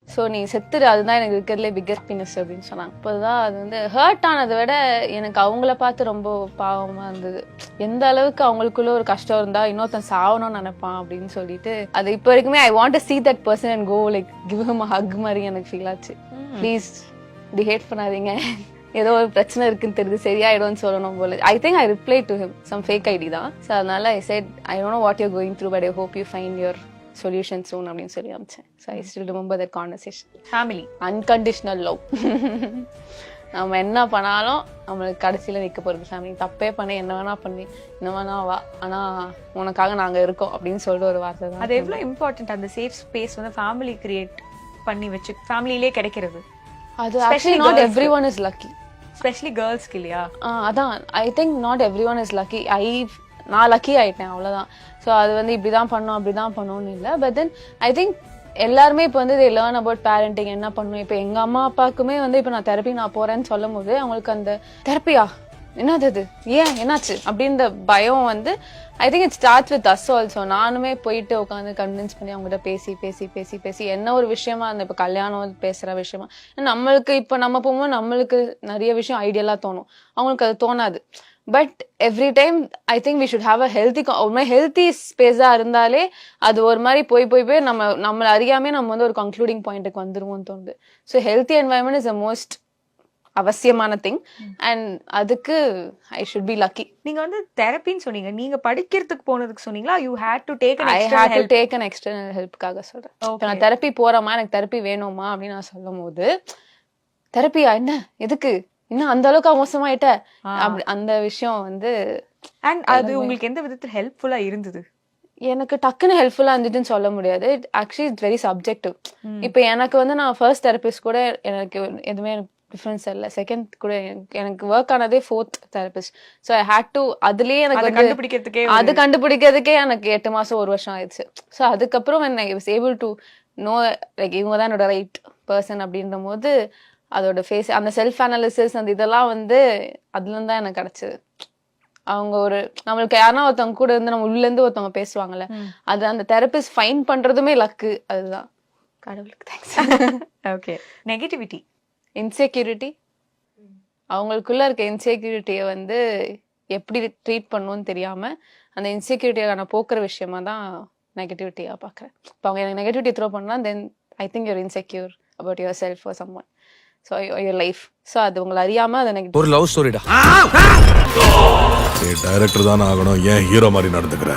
So நீ செத்துரு, அதுதான் எனக்கு இருக்கிறதுலே பிக்கஸ்ட் பீனஸ் அப்படின்னு சொன்னாங்க. இப்போதான் அது வந்து ஹர்ட் ஆனதை விட எனக்கு அவங்கள பார்த்து ரொம்ப பாவமாக இருந்தது. எந்த அளவுக்கு அவங்களுக்குள்ள ஒரு கஷ்டம் இருந்தால் இன்னொருத்தன் சாவணும்னு நினைப்பான் அப்படின்னு சொல்லிட்டு அது இப்போ வரைக்குமே I want to see that person and go like give him a hug மாதிரி எனக்கு ஃபீல் ஆச்சு. ப்ளீஸ் இப்படி ஹேட் பண்ணாதீங்க, ஏதோ ஒரு பிரச்சனை இருக்குன்னு தெரியுது, சரியாயிடும்னு சொல்லணும் போல. I think I reply to him some fake ID தான். ஸோ அதனால I said I don't know what you're going through but I hope you find your solution soon அப்படின்னு சொல்லி அமிச்சேன். So I still remember that conversation. Family unconditional love. நம்ம என்ன பண்ணாலும் நம்மளுக்கு கடைசியில் நிற்க போகிறது ஃபேமிலி. தப்பே பண்ணி என்ன வேணா பண்ணி என்ன வேணா வா, ஆனால் உனக்காக நாங்கள் இருக்கோம் அப்படின்னு சொல்லிட்டு ஒரு வார்த்தை தான். அது எவ்வளோ இம்பார்ட்டன்ட் அந்த சேஃப் ஸ்பேஸ் வந்து ஃபேமிலி கிரியேட் பண்ணி வச்சு ஃபேமிலியிலே கிடைக்கிறது. அது actually not everyone is lucky, specially கேர்ள்ஸ்க்கு இல்லையா? அதான் I think not everyone is lucky. நான் லக்கி ஆயிட்டேன் அவ்வளோதான். ஸோ அது வந்து இப்படிதான் பண்ணோம் அப்படிதான் பண்ணோம்னு இல்லை. பட் தென் ஐ திங்க் எல்லாருமே இப்போ வந்து லேர்ன் அபவுட் பேரண்டிங் என்ன பண்ணணும். இப்போ எங்கள் அம்மா அப்பாவுக்குமே வந்து இப்போ நான் தெரப்பி நான் போகிறேன்னு சொல்லும் போது அவங்களுக்கு அந்த தெரப்பியா என்னது அது ஏன் என்னாச்சு அப்படின்ற பயம் வந்து I think it starts with us also. நானுமே போயிட்டு உட்காந்து கன்வின்ஸ் பண்ணி அவங்ககிட்ட பேசி பேசி பேசி பேசி என்ன ஒரு விஷயமா அந்த இப்போ கல்யாணம் பேசுகிற விஷயமா நம்மளுக்கு இப்போ நம்ம போகும்போது நம்மளுக்கு நிறைய விஷயம் ஐடியலாக தோணும், அவங்களுக்கு அது தோணாது. But every time I think we should have a healthy ஸ்பேஸாக இருந்தாலே அது ஒரு மாதிரி போய் போய் போய் நம்மளை அறியாமே நம்ம வந்து ஒரு கன்க்ளூடிங் பாயிண்ட்டுக்கு வந்துருவோம்னு தோணுது. So healthy environment is the most அவசியமான திங் அண்ட் அதுக்கு ஐ ஷுட் பி லக்கி. நீங்க வந்து தெரப்பின்னு சொன்னீங்க, நீங்க படிக்கிறதுக்கு போனதுக்கு சொன்னீங்களா? You had to take I had to take an external ஹெல்ப்காக சொல்றேன். இப்போ நான் தெரப்பி போறேம்மா எனக்கு தெரப்பி வேணுமா அப்படின்னு நான் சொல்லும் போது தெரப்பியா என்ன எதுக்கு இன்னும் அந்த அளவுக்கு மோசமாயிட்ட அப்படி அந்த விஷயம் வந்து அண்ட் அது உங்களுக்கு எந்த விதத்தில் ஹெல்ப்ஃபுல்லா இருந்தது? எனக்கு டக்குன்னு ஹெல்ப்ஃபுல்லா இருந்துச்சுன்னு சொல்ல முடியாது. Actually it's very subjective. இப்போ எனக்கு வந்து நான் ஃபர்ஸ்ட் தெரபிஸ்ட் கூட எனக்கு எதுவுமே டிஃபரன்ஸ் இல்லை. செகண்ட் கூட எனக்கு ஒர்க் ஆனதே fourth therapist. So I had to அதுலேயே எனக்கு அது கண்டுபிடிக்கிறதுக்கே எனக்கு 8 மாசம் 1 வருஷம் ஆயிடுச்சு. ஸோ அதுக்கப்புறம் I was able to know like இவங்க தான் என்னோட ரைட் பர்சன் அப்படின்ற போது அதோட ஃபேஸ் அந்த செல்ஃப் அனாலிசிஸ் அந்த இதெல்லாம் வந்து அதுலேருந்து தான் எனக்கு கிடைச்சது. அவங்க ஒரு நம்மளுக்கு யாருன்னா ஒருத்தவங்க கூட இருந்து நம்ம உள்ளேருந்து ஒருத்தவங்க பேசுவாங்கல்ல, அது அந்த தெரபிஸ்ட் ஃபைன் பண்றதுமே லக்கு. அதுதான் கடவுளுக்கு தேங்க்ஸ். ஓகே. நெகட்டிவிட்டி, இன்செக்யூரிட்டி, அவங்களுக்குள்ள இருக்க இன்செக்யூரிட்டியை வந்து எப்படி ட்ரீட் பண்ணணும்னு தெரியாம அந்த இன்செக்யூரிட்டியை போக்குற விஷயமா தான் நெகட்டிவிட்டியா பாக்குறேன். இப்போ அவங்க எனக்கு நெகட்டிவிட்டி த்ரோ பண்ணா then I think you're insecure about yourself or someone. So your life. So அது உங்களை அறியாம அதை ஒரு லவ் ஸ்டோரிடா. டைரக்டர் தானே ஆகணும், ஏன் ஹீரோ மாதிரி நடந்துக்கிற?